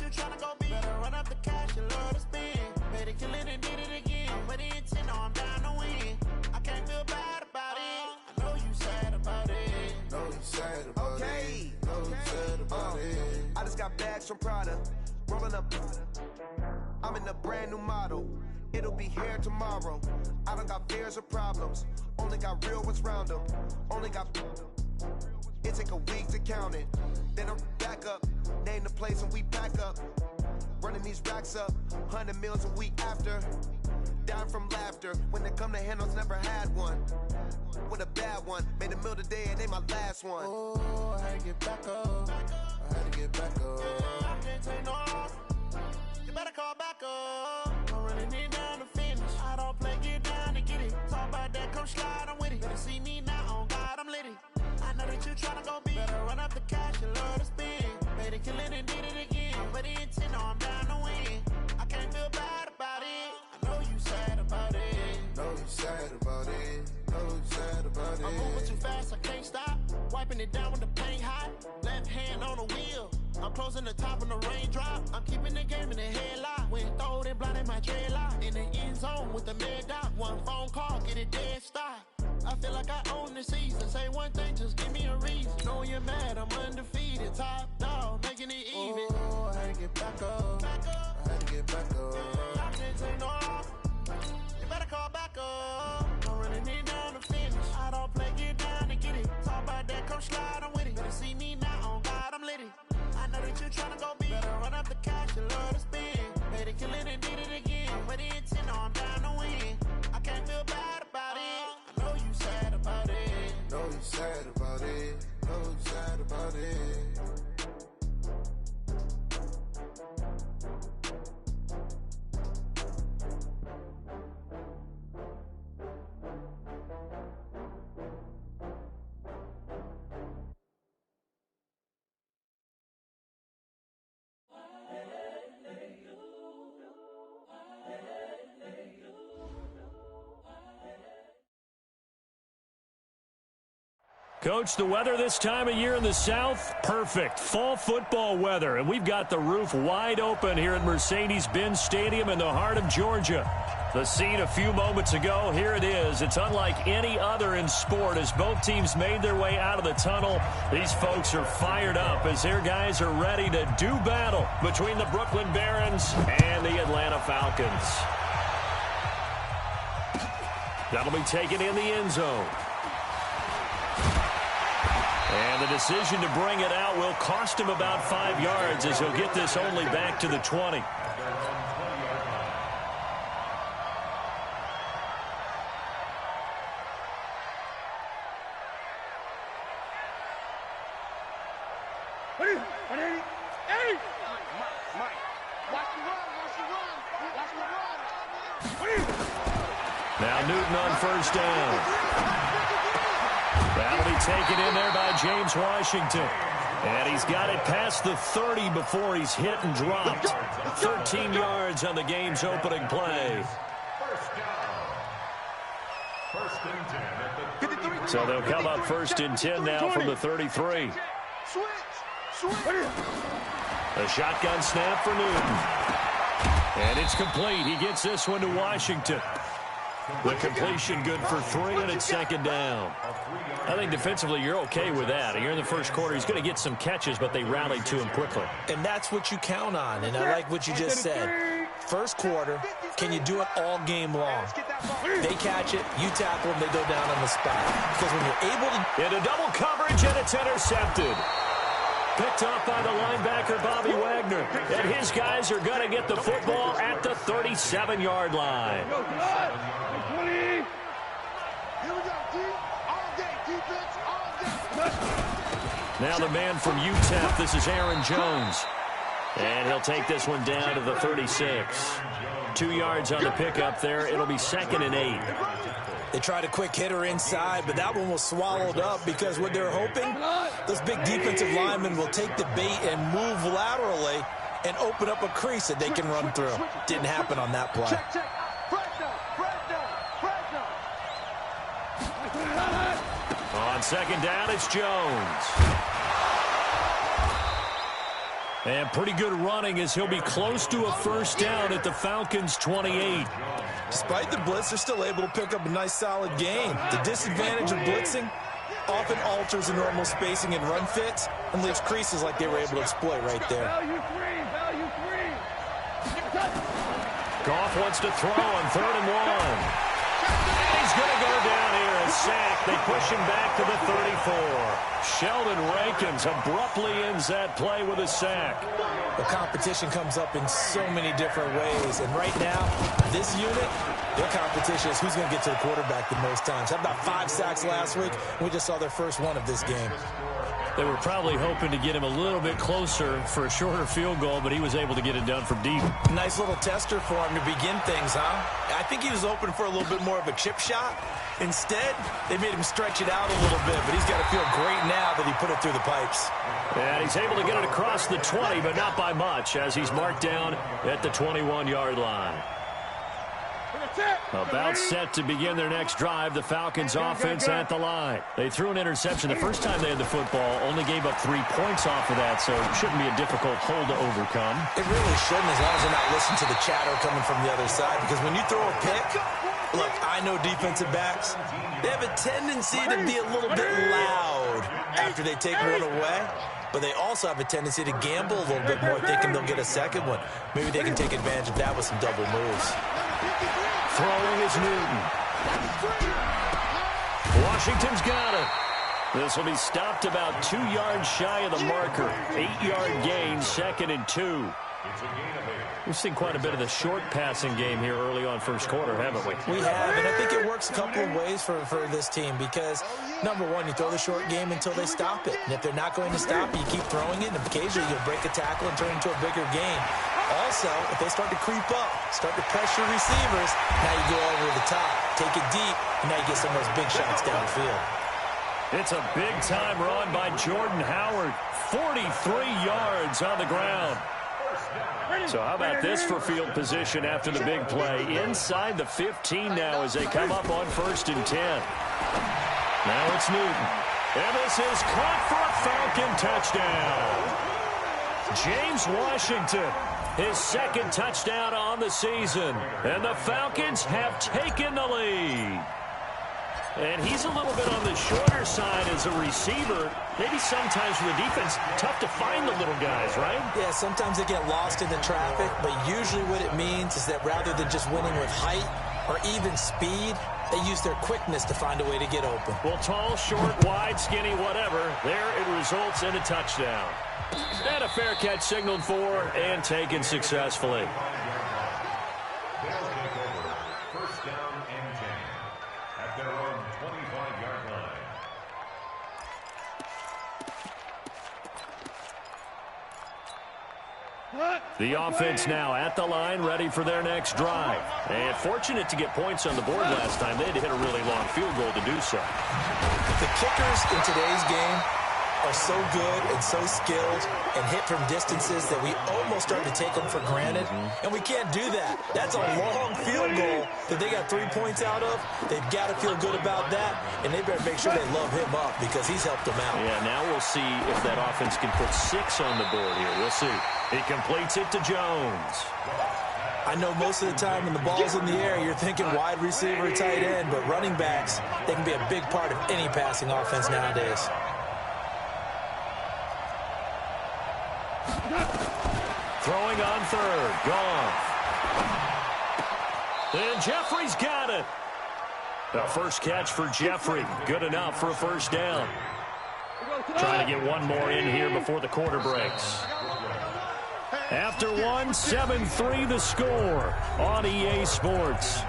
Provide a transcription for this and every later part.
you tryna go be. Better run up the cash, you love to spend. Better kill it and did it again. But intent, no, I'm down to win. I can't feel bad about it. I know you sad about it. Know you sad about it. Know you sad about it. I just got bags from Prada. Rolling up. I'm in a brand new model. It'll be here tomorrow. I don't got fears or problems. Only got real ones round them. Only got. It take a week to count it. Then I'm back up. Name the place and we pack up. Running these racks up. 100 meals a week after. Down from laughter. When they come to handles, never had one. With a bad one. Made a meal today and ain't my last one. Oh, I had to get back up. I had to get back up. I can't take no loss. You better call back up. I'm running it down to finish. I don't play, get down to get it. Talk about that, come slide, I'm with it. Better see me now, on God, I'm litty. I know that you tryna go be. Better run up the cash, you love to spend. Better kill it and did it again. But the intent, no, I'm down to win. I can't feel bad about it. I know you sad about it. Know you sad about it. Know you sad about it. I'm moving too fast, I can't stop. Wiping it down with the paint hot. Left hand on the wheel. I'm closing the top when the raindrop. I'm keeping the game in the headlock. When throwed and blinded my dreadlock. In the end zone with the mad dot. One phone call, get it dead stop. I feel like I own the season. Say one thing, just give me a reason. Knowing you're mad, I'm undefeated. Top dog, making it even. Oh, I had to get back up. I had to get back up. I can't take no loss. You better call back up. I'm running it down to finish. I don't play, get down to get it. Talk about that, come slide, I'm with it. Better see me now, on God, I'm litty. I know that you tryna go be. Better run up the cash, you love to spend. Better kill it and did it again. But the intent, no, I'm down to win. I can't feel bad about it. I know you sad about it. Know you sad about it. Know you sad about it. Coach, the weather this time of year in the South, perfect. Fall football weather, and we've got the roof wide open here at Mercedes-Benz Stadium in the heart of Georgia. The scene a few moments ago, here it is. It's unlike any other in sport as both teams made their way out of the tunnel. These folks are fired up as their guys are ready to do battle between the Brooklyn Barons and the Atlanta Falcons. That'll be taken in the end zone. And the decision to bring it out will cost him about 5 yards as he'll get this only back to the 20. Now Newton on first down. That'll be taken in there by James Washington. And he's got it past the 30 before he's hit and dropped. 13 yards on the game's opening play. So they'll come up first and 10 now from the 33. A shotgun snap for Newton. And it's complete. He gets this one to Washington. The completion good for 3, and it's second down. I think defensively you're okay with that. You're in the first quarter. He's going to get some catches, but they rallied to him quickly. And that's what you count on, and I like what you just said. First quarter, can you do it all game long? They catch it, you tackle them, they go down on the spot. Because when you're able to... Into double coverage, and it's intercepted. Picked up by the linebacker, Bobby Wagner. And his guys are going to get the football at the 37-yard line. Now the man from UTEP, this is Aaron Jones. And he'll take this one down to the 36. 2 yards on the pickup there. It'll be 2nd and 8. They tried a quick hitter inside, but that one was swallowed up because what they're hoping, those big defensive linemen will take the bait and move laterally and open up a crease that they can run through. Didn't happen on that play. On second down, it's Jones. And pretty good running as he'll be close to a first down at the Falcons' 28. Despite the blitz, they're still able to pick up a nice, solid gain. The disadvantage of blitzing often alters the normal spacing and run fits and leaves creases like they were able to exploit right there. Value three. Goff wants to throw on 3rd and 1. He's going to go down here and sack. They push him back to the 34. Sheldon Rankins abruptly ends that play with a sack. The competition comes up in so many different ways. And right now, this unit, their competition is who's going to get to the quarterback the most times. Had about 5 sacks last week. We just saw their first one of this game. They were probably hoping to get him a little bit closer for a shorter field goal, but he was able to get it done from deep. Nice little tester for him to begin things, huh? I think he was open for a little bit more of a chip shot. Instead, they made him stretch it out a little bit, but he's got to feel great now that he put it through the pipes. And he's able to get it across the 20, but not by much, as he's marked down at the 21-yard line. About set to begin their next drive, the Falcons offense at the line. They threw an interception the first time they had the football, only gave up 3 points off of that, so it shouldn't be a difficult hole to overcome. It really shouldn't, as long as they're not listening to the chatter coming from the other side, because when you throw a pick, look, I know defensive backs, they have a tendency to be a little bit loud after they take one away. But they also have a tendency to gamble a little bit more, thinking they'll get a second one. Maybe they can take advantage of that with some double moves. Throwing is Newton. Washington's got it. This will be stopped about 2 yards shy of the marker. 8-yard gain, 2nd and 2. We've seen quite a bit of the short passing game here early on first quarter, haven't we? We have, and I think it works a couple of ways for this team because, number one, you throw the short game until they stop it. And if they're not going to stop it, you keep throwing it, and occasionally you'll break a tackle and turn into a bigger gain. Also, if they start to creep up, start to pressure receivers, now you go over the top, take it deep, and now you get some of those big shots downfield. It's a big-time run by Jordan Howard. 43 yards on the ground. So how about this for field position after the big play? Inside the 15 now as they come up on 1st and 10. Now it's Newton. And this is caught for a Falcon touchdown. James Washington, his 2nd touchdown on the season. And the Falcons have taken the lead. And he's a little bit on the shorter side as a receiver. Maybe sometimes for the defense, tough to find the little guys, right? Yeah, sometimes they get lost in the traffic, but usually what it means is that rather than just winning with height or even speed, they use their quickness to find a way to get open. Well, tall, short, wide, skinny, whatever, there it results in a touchdown. And a fair catch signaled for and taken successfully. The offense now at the line, ready for their next drive. And fortunate to get points on the board last time. They had to hit a really long field goal to do so. The kickers in today's game are so good and so skilled and hit from distances that we almost start to take them for granted. And we can't do that. That's a long field goal that they got 3 points out of. They've got to feel good about that, and they better make sure they love him up because he's helped them out. Yeah, now we'll see if that offense can put 6 on the board here. We'll see. He completes it to Jones. I know most of the time when the ball's in the air, you're thinking wide receiver, tight end, but running backs, they can be a big part of any passing offense nowadays. Throwing on 3rd, Goff. And Jeffrey's got it. The first catch for Jeffrey, good enough for a first down. Trying to get one more in here before the quarter breaks. After one, 7-3 the score on EA Sports.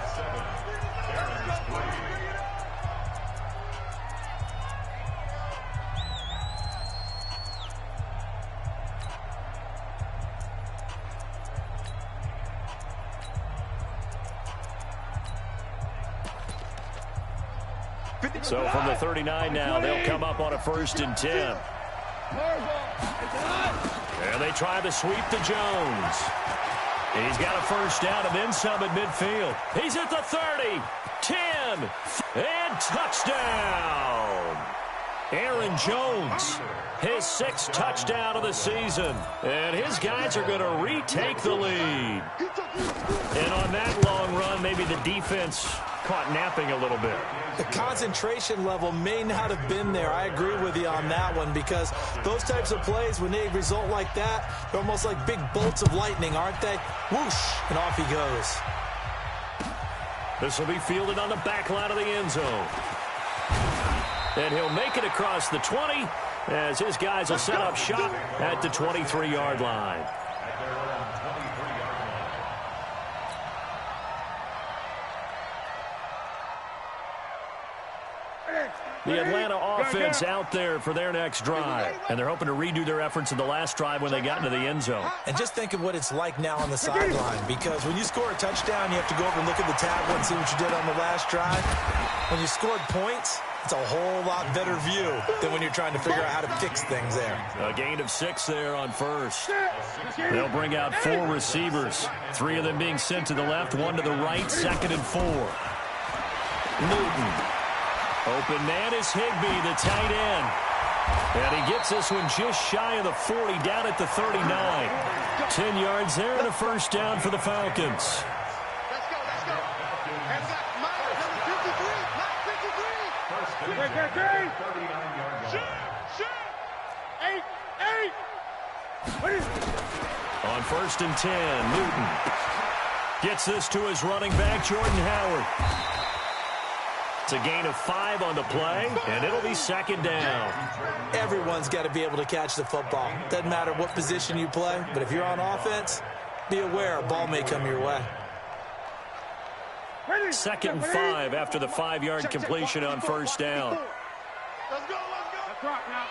So from the 39 now, they'll come up on a 1st and 10. And they try the sweep to Jones. He's got a first down and then some at midfield. He's at the 30, 10, and touchdown. Aaron Jones, his 6th touchdown of the season. And his guys are going to retake the lead. And on that long run, maybe the defense caught napping a little bit. The concentration level may not have been there. I agree with you on that one, because those types of plays, when they result like that, they're almost like big bolts of lightning, aren't they? Whoosh, and off he goes. This will be fielded on the back line of the end zone. And he'll make it across the 20 as his guys will set up shop at the 23-yard line. The Atlanta offense out there for their next drive. And they're hoping to redo their efforts in the last drive when they got into the end zone. And just think of what it's like now on the sideline, because when you score a touchdown, you have to go over and look at the tablet and see what you did on the last drive. When you scored points, it's a whole lot better view than when you're trying to figure out how to fix things there. A gain of 6 there on first. They'll bring out 4 receivers, 3 of them being sent to the left, 1 to the right, 2nd and 4. Newton. Open man is Higbee, the tight end. And he gets this one just shy of the 40, down at the 39. 10 yards there and a first down for the Falcons. Let's go. Hands up. Myers, number 53. Not 53. Shoot. 8. On 1st and 10, Newton gets this to his running back, Jordan Howard. It's a gain of 5 on the play, and it'll be 2nd down. Everyone's got to be able to catch the football. Doesn't matter what position you play, but if you're on offense, be aware a ball may come your way. 2nd and 5 after the 5-yard completion on first down. Let's go. Let's rock now.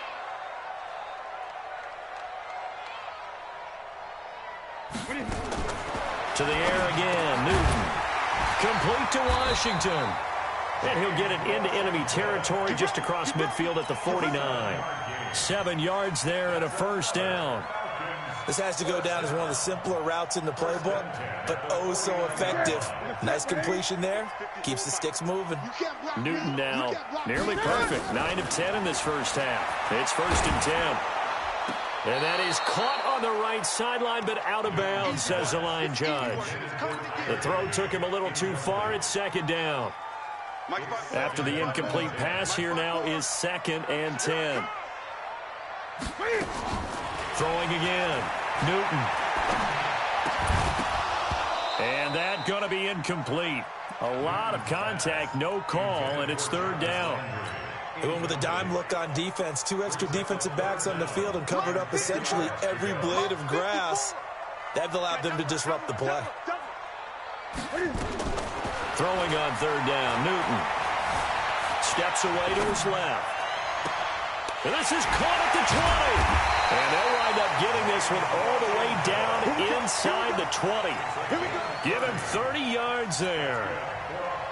To the air again, Newton. Complete to Washington. And he'll get it into enemy territory just across midfield at the 49. 7 yards there and a first down. This has to go down as one of the simpler routes in the playbook, but oh so effective. Nice completion there. Keeps the sticks moving. Newton now nearly perfect. 9 of 10 in this first half. It's 1st and 10. And that is caught on the right sideline, but out of bounds, says the line judge. The throw took him a little too far. It's 2nd down. After the incomplete pass, here now is 2nd and 10. Throwing again. Newton. And that going to be incomplete. A lot of contact, no call, and it's 3rd down. They went with a dime look on defense. 2 extra defensive backs on the field and covered up essentially every blade of grass. That allowed them to disrupt the play. Throwing on 3rd down, Newton. Steps away to his left. And this is caught at the 20. And they'll wind up getting this one all the way down inside the 20. Give him 30 yards there.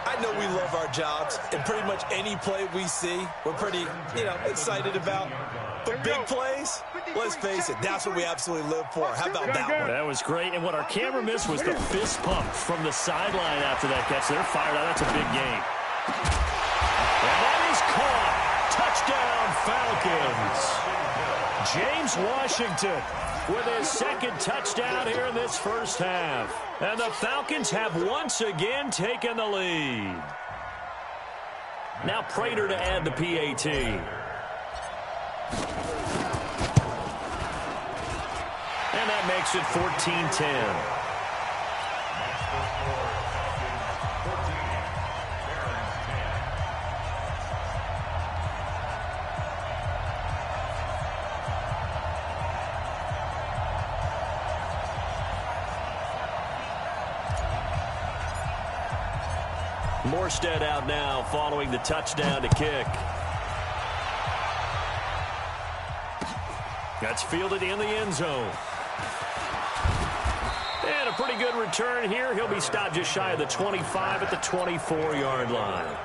I know we love our jobs, and pretty much any play we see, we're pretty, excited about. But big plays, let's face it, that's what we absolutely live for. How about that one? That was great, and what our camera missed was the fist pump from the sideline after that catch. They're fired out. That's a big game. And that is caught. Touchdown, Falcons. James Washington with his 2nd touchdown here in this first half. And the Falcons have once again taken the lead. Now Prater to add the PAT. And that makes it 14-10. Morstead out now following the touchdown to kick. That's fielded in the end zone. And a pretty good return here. He'll be stopped just shy of the 25 at the 24-yard line.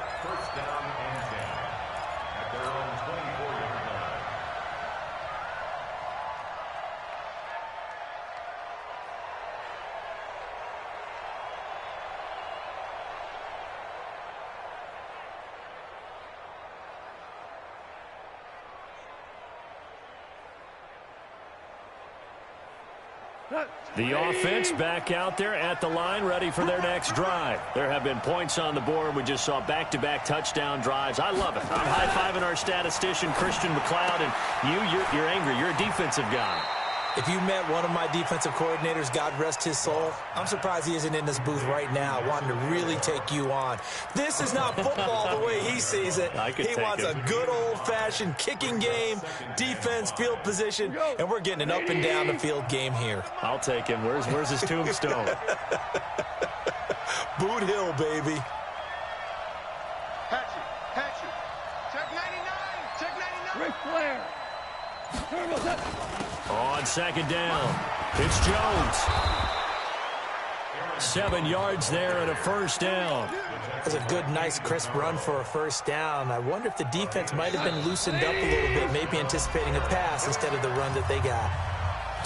The offense back out there at the line, ready for their next drive. There have been points on the board. We just saw back-to-back touchdown drives. I love it. I'm high-fiving our statistician, Christian McLeod, and you're angry. You're a defensive guy. If you met one of my defensive coordinators, God rest his soul, I'm surprised he isn't in this booth right now wanting to really take you on. This is not football the way he sees it. He wants a good old-fashioned kicking game, defense, field position, and we're getting an up and down the field game here. I'll take him. Where's his tombstone? Boot Hill, baby. Hatchet. Check 99. Check 99. Ric Flair. On second down, it's Jones. 7 yards there and a first down. That's a good, nice, crisp run for a first down. I wonder if the defense might have been loosened up a little bit, maybe anticipating a pass instead of the run that they got.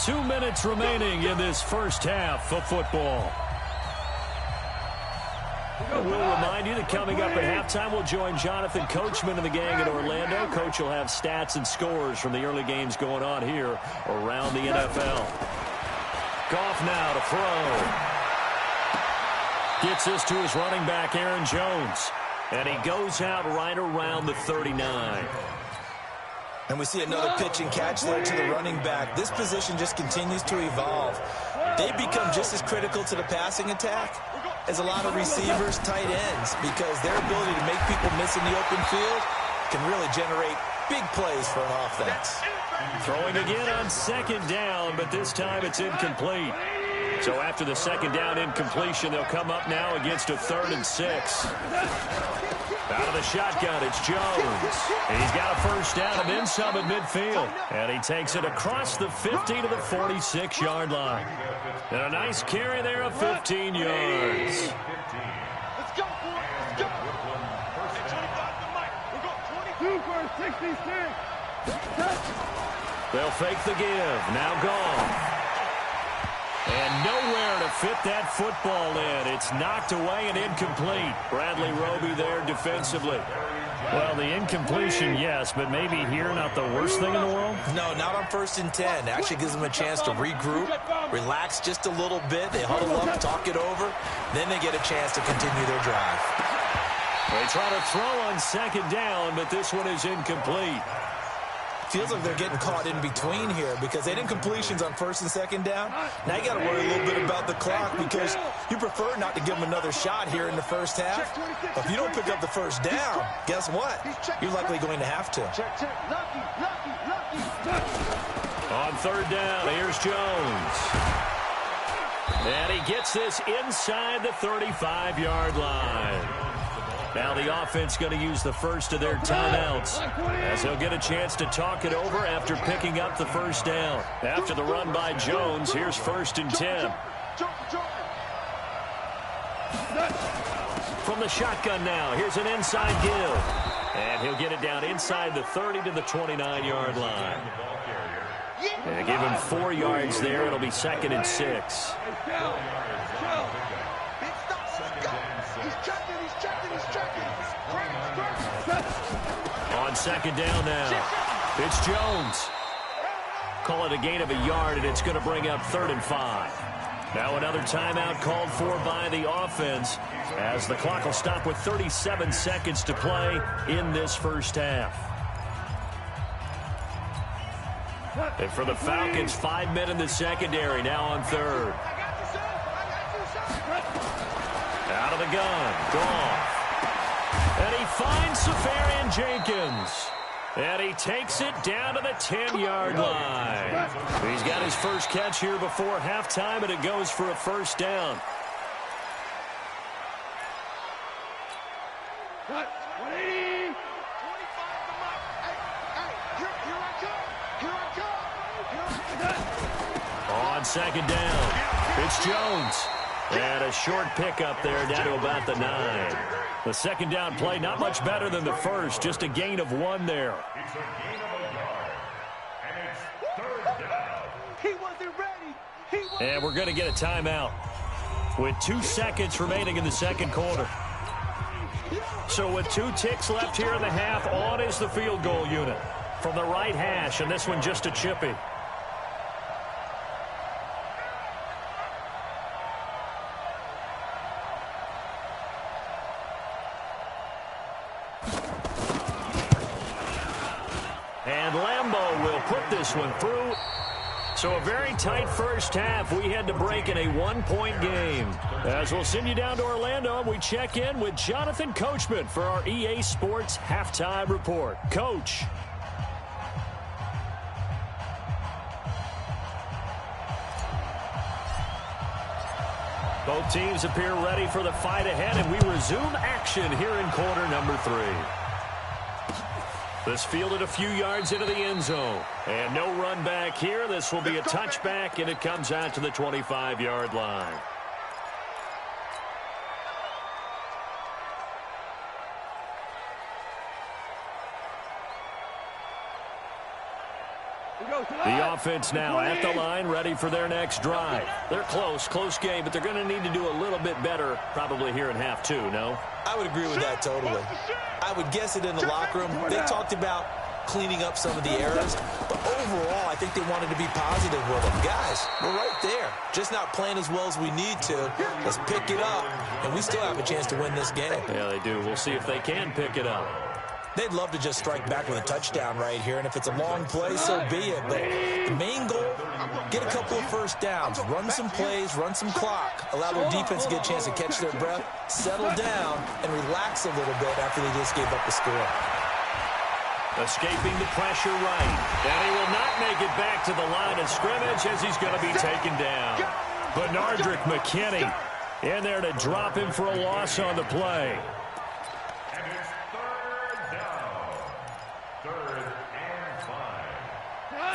2 minutes remaining in this first half of football. We'll remind you that coming up at halftime, we'll join Jonathan Coachman and the gang in Orlando. Coach will have stats and scores from the early games going on here around the NFL. Goff now to throw. Gets this to his running back, Aaron Jones. And he goes out right around the 39. And we see another pitch and catch there to the running back. This position just continues to evolve. They become just as critical to the passing attack as a lot of receivers, tight ends, because their ability to make people miss in the open field can really generate big plays for an offense. Throwing again on second down, but this time it's incomplete. So after the second down incompletion, they'll come up now against a 3rd and 6. Out of the shotgun, it's Jones. And he's got a first down and then some at midfield. And he takes it across the 50 to the 46-yard line. And a nice carry there of 15 yards. Let's go, boy. Let's go. 25 to Mike. We're going 22 for 66. They'll fake the give. Now gone. And nowhere to fit that football in. It's knocked away and incomplete. Bradley Roby there defensively. Well, the incompletion, yes, but maybe here not the worst thing in the world? No, not on 1st and 10. Actually gives them a chance to regroup, relax just a little bit. They huddle up, talk it over. Then they get a chance to continue their drive. They try to throw on second down, but this one is incomplete. Feels like they're getting caught in between here because they didn't completions on 1st and 2nd down. Now you got to worry a little bit about the clock because you prefer not to give them another shot here in the first half. But if you don't pick up the first down, guess what? You're likely going to have to. On 3rd down, here's Jones. And he gets this inside the 35-yard line. Now the offense going to use the first of their timeouts as they'll get a chance to talk it over after picking up the first down. After the run by Jones, here's 1st and 10. From the shotgun now, here's an inside give. And he'll get it down inside the 30 to the 29-yard line. And give him 4 yards there. It'll be 2nd and 6. On second down now, it's Jones. Call it a gain of a yard, and it's going to bring up 3rd and 5. Now another timeout called for by the offense as the clock will stop with 37 seconds to play in this first half. And for the Falcons, 5 men in the secondary, now on 3rd. Out of the gun, Goff. And he finds Safarian Jenkins. And he takes it down to the 10-yard line. He's got his first catch here before halftime, and it goes for a first down. On second down, it's Jones. And a short pickup there down to about the 9. The second down play not much better than the first, just a gain of 1 there. And we're going to get a timeout with 2 seconds remaining in the second quarter. So with 2 ticks left here in the half, on is the field goal unit from the right hash, and this one just a chippy. Jumbo will put this one through. So a very tight first half. We had to break in a one-point game. As we'll send you down to Orlando, we check in with Jonathan Coachman for our EA Sports Halftime Report. Coach. Both teams appear ready for the fight ahead, and we resume action here in quarter number 3. This fielded a few yards into the end zone. And no run back here. This will be a touchback, and it comes out to the 25-yard line. The offense now at the line, ready for their next drive. They're close game, but they're going to need to do a little bit better probably here in half 2, no? I would agree with that totally. I would guess it in the locker room. They talked about cleaning up some of the errors, but overall, I think they wanted to be positive with them. Guys, we're right there. Just not playing as well as we need to. Let's pick it up, and we still have a chance to win this game. Yeah, they do. We'll see if they can pick it up. They'd love to just strike back with a touchdown right here, and if it's a long play, so be it. But the main goal, get a couple of first downs, run some plays, run some clock, allow their defense to get a chance to catch their breath, settle down, and relax a little bit after they just gave up the score. Escaping the pressure right. And he will not make it back to the line of scrimmage as he's going to be taken down. Bernardrick McKinney in there to drop him for a loss on the play.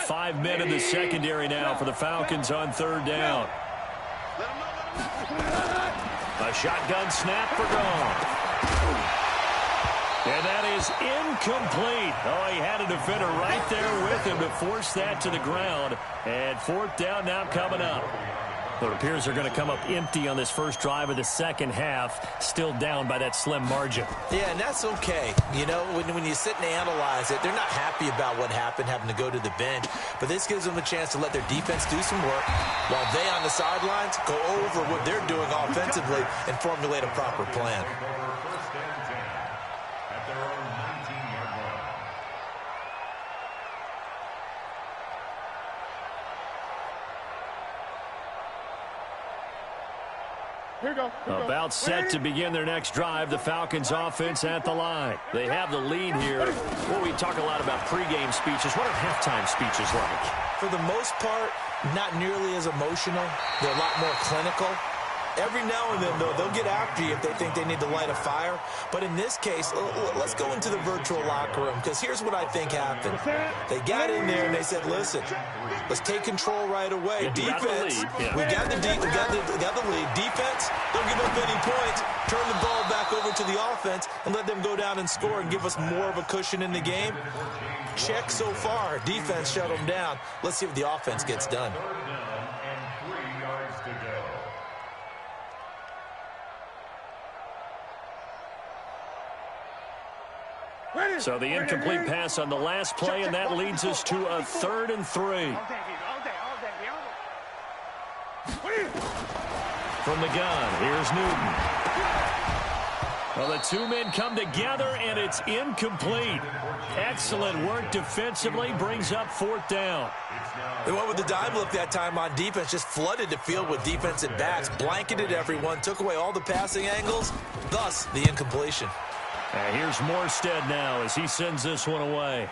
5 men in the secondary now for the Falcons on 3rd down. A shotgun snap for gone. And that is incomplete. Oh, he had a defender right there with him to force that to the ground. And 4th down now coming up. It appears they're going to come up empty on this first drive of the second half, still down by that slim margin. Yeah, and that's okay. You know, when you sit and analyze it, they're not happy about what happened, having to go to the bench. But this gives them a chance to let their defense do some work while they on the sidelines go over what they're doing offensively and formulate a proper plan. About set to begin their next drive, the Falcons offense at the line. They have the lead here. Well, we talk a lot about pregame speeches. What are halftime speeches like? For the most part, not nearly as emotional. They're a lot more clinical. Every now and then, though, they'll get after you if they think they need to light a fire. But in this case, let's go into the virtual locker room, because here's what I think happened. They got in there and they said, listen, let's take control right away. Defense, we got the lead. Defense, don't give up any points. Turn the ball back over to the offense and let them go down and score and give us more of a cushion in the game. Check so far. Defense shut them down. Let's see if the offense gets done. So the incomplete pass on the last play, and that leads us to a 3rd and 3. From the gun, here's Newton. Well, the 2 men come together, and it's incomplete. Excellent work defensively, brings up 4th down. They went with the dime look that time on defense, just flooded the field with defensive backs, blanketed everyone, took away all the passing angles, thus the incompletion. Here's Morstead now as he sends this one away.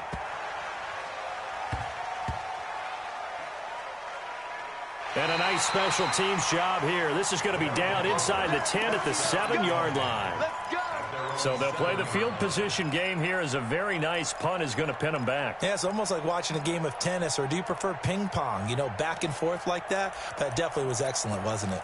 And a nice special teams job here. This is going to be down inside the 10 at the 7-yard line. So they'll play the field position game here as a very nice punt is going to pin them back. Yeah, it's almost like watching a game of tennis, or do you prefer ping pong? You know, back and forth like that? That definitely was excellent, wasn't it?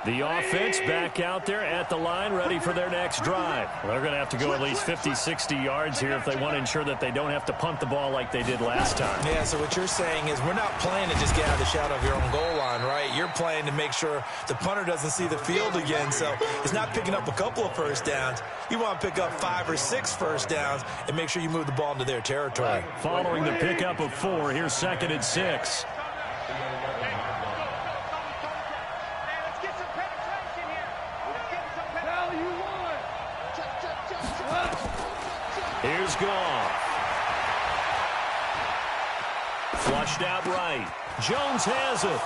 The offense back out there at the line, ready for their next drive. They're going to have to go at least 50, 60 yards here if they want to ensure that they don't have to punt the ball like they did last time. Yeah, so what you're saying is we're not playing to just get out of the shadow of your own goal line, right? You're playing to make sure the punter doesn't see the field again, so it's not picking up a couple of first downs. You want to pick up 5 or 6 first downs and make sure you move the ball into their territory. Following the pickup of 4, here's 2nd and 6. Here's Goff. Flushed out right. Jones has it.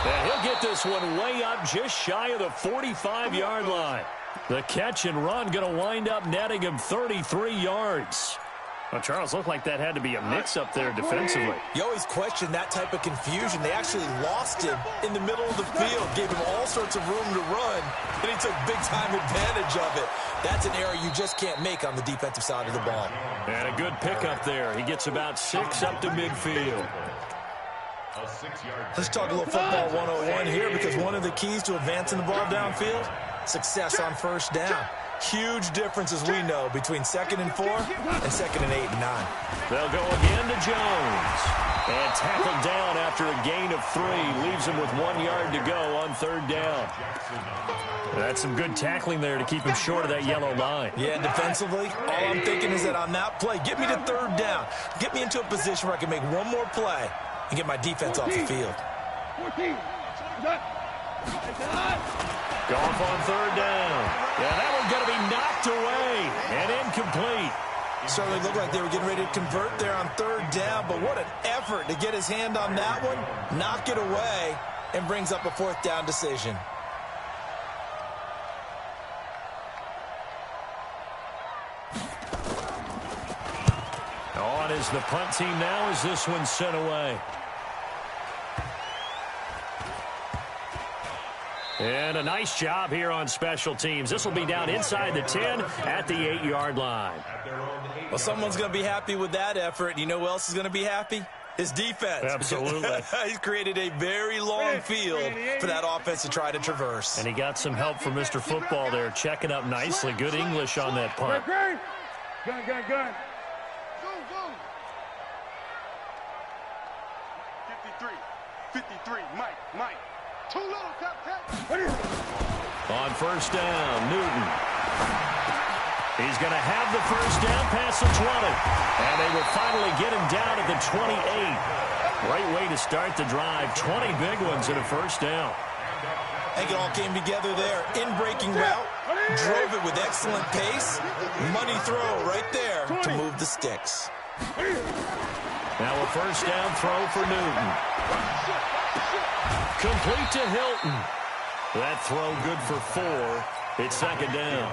And he'll get this one way up just shy of the 45-yard line. The catch and run going to wind up netting him 33 yards. Well, Charles, looked like that had to be a mix-up there defensively. You always question that type of confusion. They actually lost him in the middle of the field, gave him all sorts of room to run, and he took big-time advantage of it. That's an error you just can't make on the defensive side of the ball. And a good pickup there. He gets about 6 up to midfield. Let's talk a little football 101 here, because one of the keys to advancing the ball downfield, success on first down. Huge difference, as we know, between 2nd and 4 and 2nd and 8 and 9. They'll go again to Jones. And tackled down after a gain of 3. Leaves him with 1 yard to go on 3rd down. That's some good tackling there to keep him short of that yellow line. Yeah, defensively, all I'm thinking is that on that play, get me to 3rd down. Get me into a position where I can make one more play and get my defense off the field. Go off on 3rd down. Yeah, that one's going to be knocked away and incomplete. Certainly looked like they were getting ready to convert there on 3rd down, but what an effort to get his hand on that one, knock it away, and brings up a 4th down decision. On is the punt team now as this one's sent away. And a nice job here on special teams. This will be down inside the 10 at the 8-yard line. Well, someone's going to be happy with that effort. You know who else is going to be happy? His defense. Absolutely. He's created a very long field for that offense to try to traverse. And he got some help from Mr. Football there, checking up nicely. Good English on that punt. Gun. Go. 53, Mike. Too low, tap. On 1st down, Newton. He's going to have the 1st down past the 20. And they will finally get him down at the 28. Great way to start the drive. 20 big ones and a 1st down. I think it all came together there. In-breaking route, drove it with excellent pace. Money throw right there to move the sticks. Now a 1st down throw for Newton. Complete to Hilton. That throw good for 4. It's 2nd down.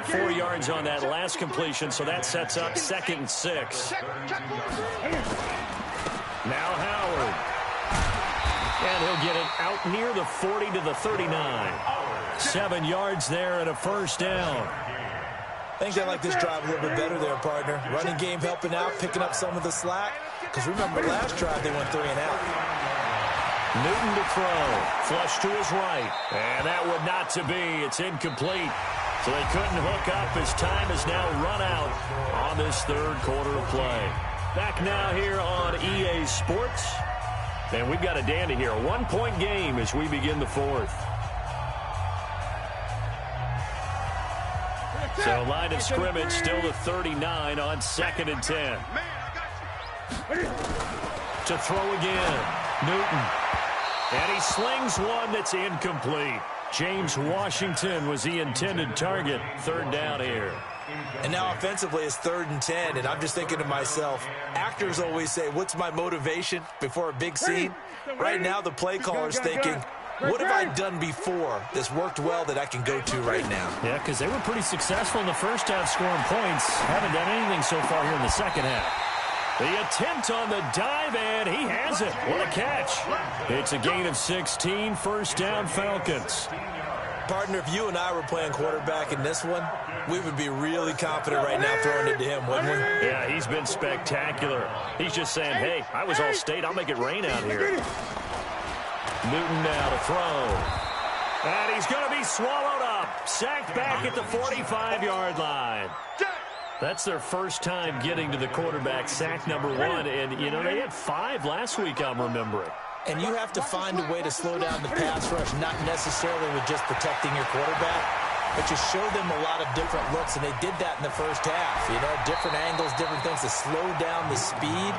4 yards on that last completion, so that sets up 2nd and 6. Now Howard. And he'll get it out near the 40 to the 39. 7 yards there and a 1st down. I think they like this drive a little bit better there, partner. Running game helping out, picking up some of the slack. Because remember, last drive they went 3 and out. Newton to throw. Flush to his right. And that would not to be. It's incomplete. So they couldn't hook up as time has now run out on this 3rd quarter of play. Back now here on EA Sports. And we've got a dandy here. A 1-point game as we begin the 4th. So line of scrimmage still the 39 on 2nd and 10. To throw again. Newton. And he slings one that's incomplete. James Washington was the intended target. 3rd down here. And now offensively it's 3rd and 10. And I'm just thinking to myself, actors always say, what's my motivation before a big scene? Right now the play caller's thinking, what have I done before that's worked well that I can go to right now? Yeah, because they were pretty successful in the first half scoring points. Haven't done anything so far here in the second half. The attempt on the dive, and he has it. What a catch. It's a gain of 16, 1st down Falcons. Partner, if you and I were playing quarterback in this one, we would be really confident right now throwing it to him, wouldn't we? Yeah, he's been spectacular. He's just saying, hey, I was all state. I'll make it rain out here. Newton now to throw. And he's going to be swallowed up. Sacked back at the 45-yard line. That's their first time getting to the quarterback, sack number 1. And, you know, they had 5 last week, I'm remembering. And you have to find a way to slow down the pass rush, not necessarily with just protecting your quarterback. but you show them a lot of different looks, and they did that in the first half. You know, different angles, different things to slow down the speed.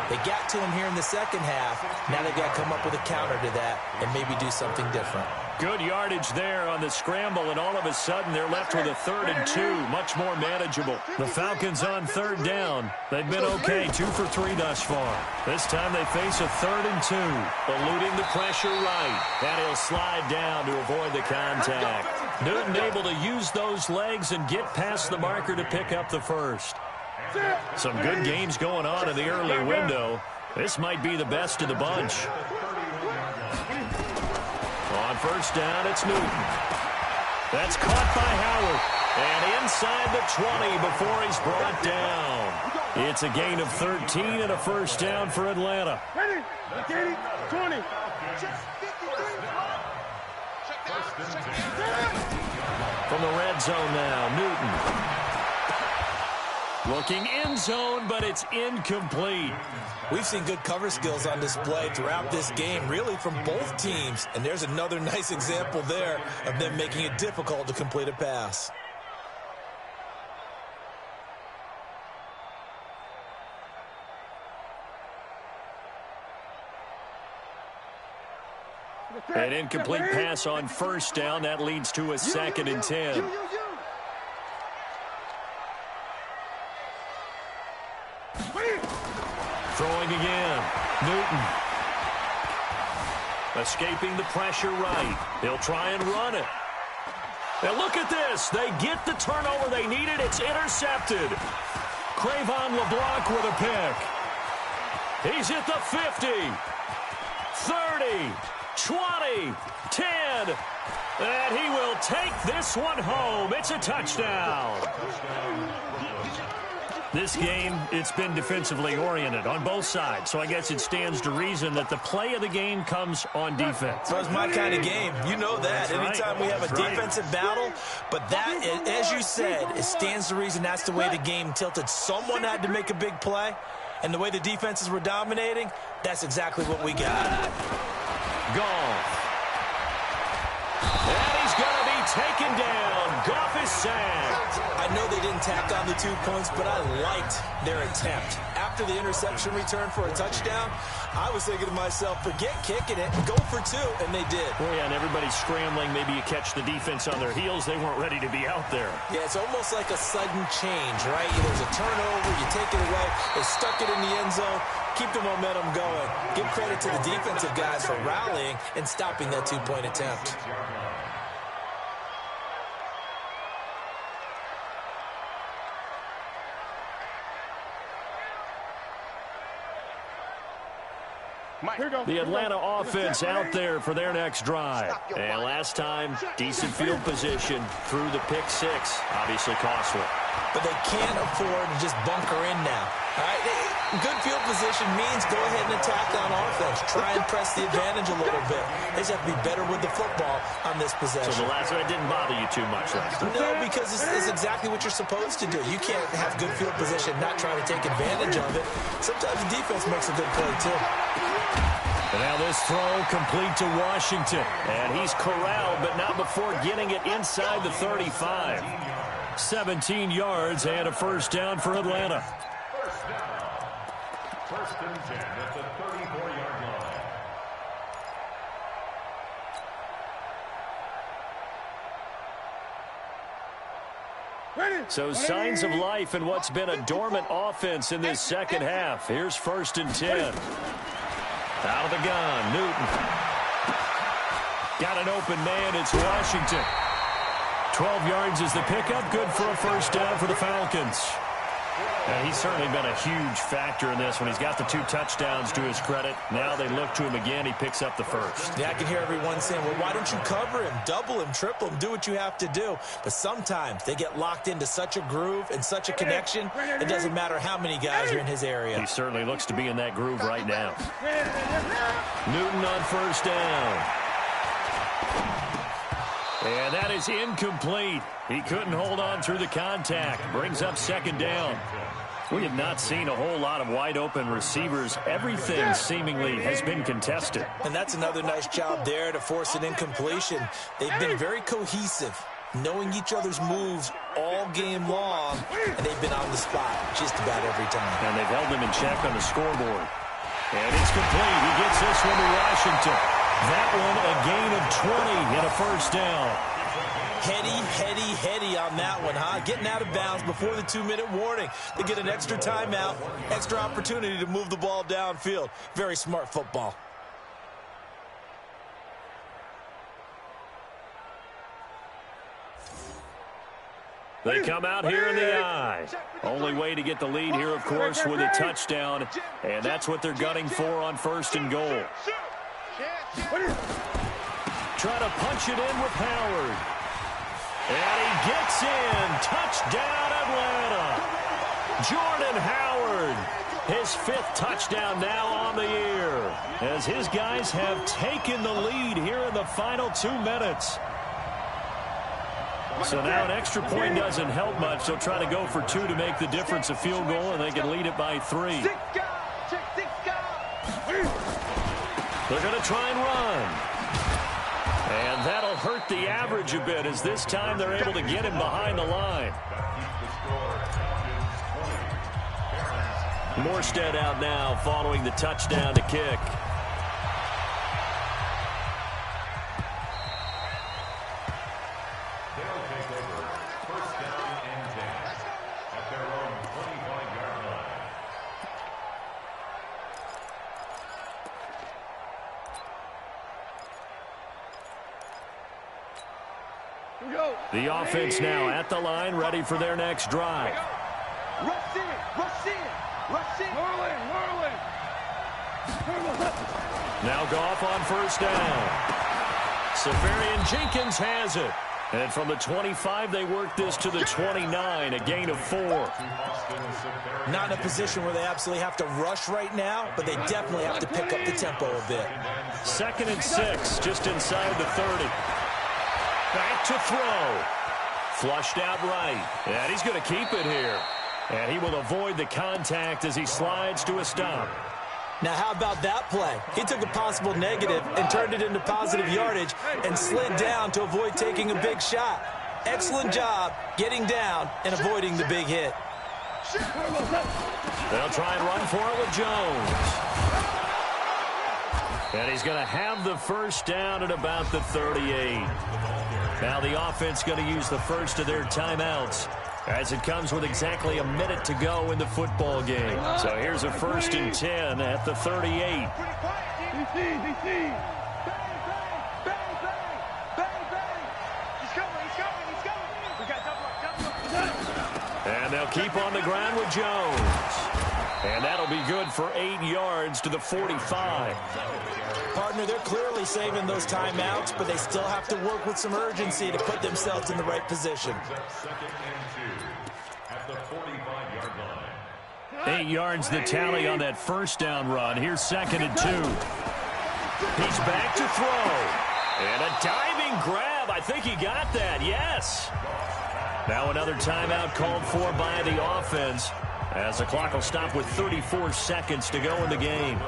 They got to him here in the second half. Now they've got to come up with a counter to that and maybe do something different. Good yardage there on the scramble, and all of a sudden they're left with a 3rd and 2, much more manageable. The Falcons on 3rd down. They've been okay, 2 for 3 thus far. This time they face a 3rd and 2, eluding the pressure right, and he'll slide down to avoid the contact. Newton able to use those legs and get past the marker to pick up the first. Some good games going on in the early window. This might be the best of the bunch. On 1st down, it's Newton. That's caught by Howard. And inside the 20 before he's brought down. It's a gain of 13 and a 1st down for Atlanta. 20. From the red zone now, Newton. Looking end zone, but it's incomplete. We've seen good cover skills on display throughout this game, really from both teams. And there's another nice example there of them making it difficult to complete a pass. An incomplete pass on 1st down. That leads to a 2nd and 10. Throwing again. Newton. Escaping the pressure right. He'll try and run it. And look at this. They get the turnover they needed. It's intercepted. Cravon LeBlanc with a pick. He's at the 50. 30. 20. 10. And he will take this one home. It's a touchdown. This game, it's been defensively oriented on both sides, so I guess it stands to reason that the play of the game comes on defense. So it's my kind of game. You know that. That's anytime we have a defensive battle, but that, as you said, it stands to reason that's the way the game tilted. Someone had to make a big play, and the way the defenses were dominating, that's exactly what we got. Goff. And he's going to be taken down. Goff is sacked. I know they didn't tack on the 2 points, but I liked their attempt. After the interception return for a touchdown, I was thinking to myself, forget kicking it, go for 2, and they did. Well, yeah, and everybody's scrambling. Maybe you catch the defense on their heels. They weren't ready to be out there. Yeah, it's almost like a sudden change, right? There's a turnover, you take it away, they stuck it in the end zone, keep the momentum going. Give credit to the defensive guys for rallying and stopping that 2-point attempt. The Atlanta offense out there for their next drive. And last time, decent field position through the pick 6. Obviously costly. But they can't afford to just bunker in now. All right, good field position means go ahead and attack on offense. Try and press the advantage a little bit. They just have to be better with the football on this possession. So the last one didn't bother you too much last time? No, because it's exactly what you're supposed to do. You can't have good field position, not try to take advantage of it. Sometimes the defense makes a good play, too. And now this throw complete to Washington. And he's corralled, but not before getting it inside the 35. 17 yards and a 1st down for Atlanta. First and 10 at the 34-yard line. So signs of life in what's been a dormant offense in this second half. Here's 1st and 10. Out of the gun, Newton. Got an open man, it's Washington. 12 yards is the pickup, good for a 1st down for the Falcons. And he's certainly been a huge factor in this when he's got the 2 touchdowns to his credit. Now they look to him again, he picks up the 1st. Yeah, I can hear everyone saying, well, why don't you cover him, double him, triple him, do what you have to do. But sometimes they get locked into such a groove and such a connection, it doesn't matter how many guys are in his area. He certainly looks to be in that groove right now. Newton on 1st down. And that is incomplete. He couldn't hold on through the contact. Brings up 2nd down. We have not seen a whole lot of wide-open receivers. Everything seemingly has been contested. And that's another nice job there to force an incompletion. They've been very cohesive. knowing each other's moves all game long, and they've been on the spot just about every time. And they've held them in check on the scoreboard. And it's complete. He gets this one to Washington. That one a gain of 20 and a first down. Heady on that one, huh? Getting out of bounds before the 2-minute warning. They get an extra timeout, extra opportunity to move the ball downfield. Very smart football. They come out here in the eye. Only way to get the lead here, of course, with a touchdown. And that's what they're gunning for on 1st and goal. Try to punch it in with Howard. And he gets in. Touchdown, Atlanta. Jordan Howard, his 5th touchdown now on the year, as his guys have taken the lead here in the final 2 minutes. So now an extra point doesn't help much. They'll try to go for 2 to make the difference a field goal, and they can lead it by 3. They're going to try and run. And that'll hurt the average a bit, as this time they're able to get him behind the line. Morstead out now following the touchdown to kick. The offense now at the line, ready for their next drive. Rush in. Marlin. Now Goff on 1st down. Safarian Jenkins has it. And from the 25, they work this to the 29, a gain of 4. Not in a position where they absolutely have to rush right now, but they definitely have to pick up the tempo a bit. 2nd and 6, just inside the 30. Back to throw. Flushed out right. And he's going to keep it here. And he will avoid the contact as he slides to a stop. Now, how about that play? He took a possible negative and turned it into positive yardage and slid down to avoid taking a big shot. Excellent job getting down and avoiding the big hit. They'll try and run for it with Jones. And he's going to have the first down at about the 38. Now the offense going to use the first of their timeouts, as it comes with exactly a minute to go in the football game. So here's a 1st and 10 at the 38. And they'll keep on the ground with Jones. And that'll be good for 8 yards to the 45. Partner, they're clearly saving those timeouts, but they still have to work with some urgency to put themselves in the right position. 8 yards the tally on that first down run. Here's 2nd and 2. He's back to throw. And a diving grab. I think he got that. Yes. Now another timeout called for by the offense, as the clock will stop with 34 seconds to go in the game.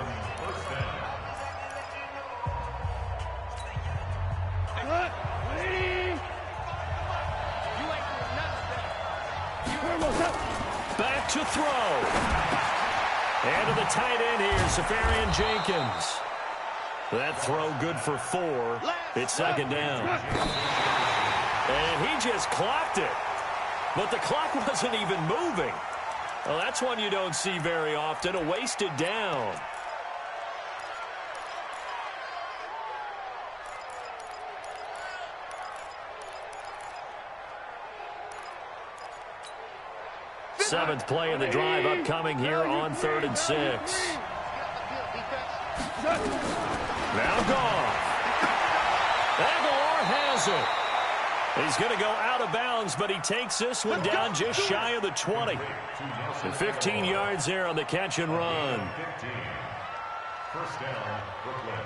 Back to throw. And to the tight end here, Safarian Jenkins. That throw good for 4. It's 2nd down. And he just clocked it. But the clock wasn't even moving. Well, that's one you don't see very often, a wasted down. Seventh play of the drive upcoming here on 3rd and 6. Now Goff. Aguilar has it. He's going to go out of bounds, but he takes this one down just shy of the 20. And 15 yards there on the catch and run. 1st down, Brooklyn.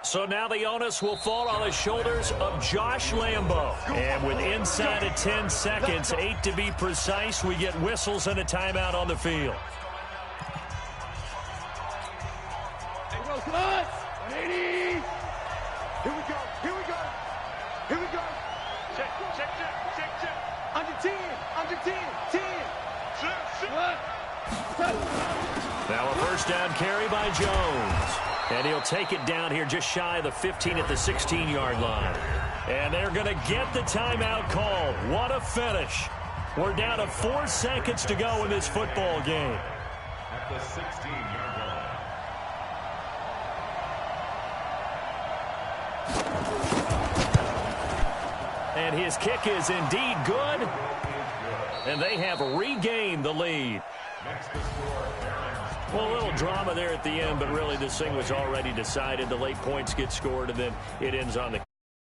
So now the onus will fall on the shoulders of Josh Lambo. And with inside of 10 seconds, 8 to be precise, we get whistles and a timeout on the field. Hey, First down carry by Jones. And he'll take it down here just shy of the 15 at the 16-yard line. And they're going to get the timeout called. What a finish. We're down to 4 seconds to go in this football game. At the 16-yard line. And his kick is indeed good. And they have regained the lead. Next to score, Well, a little drama there at the end, but really this thing was already decided. The late points get scored, and then it ends on the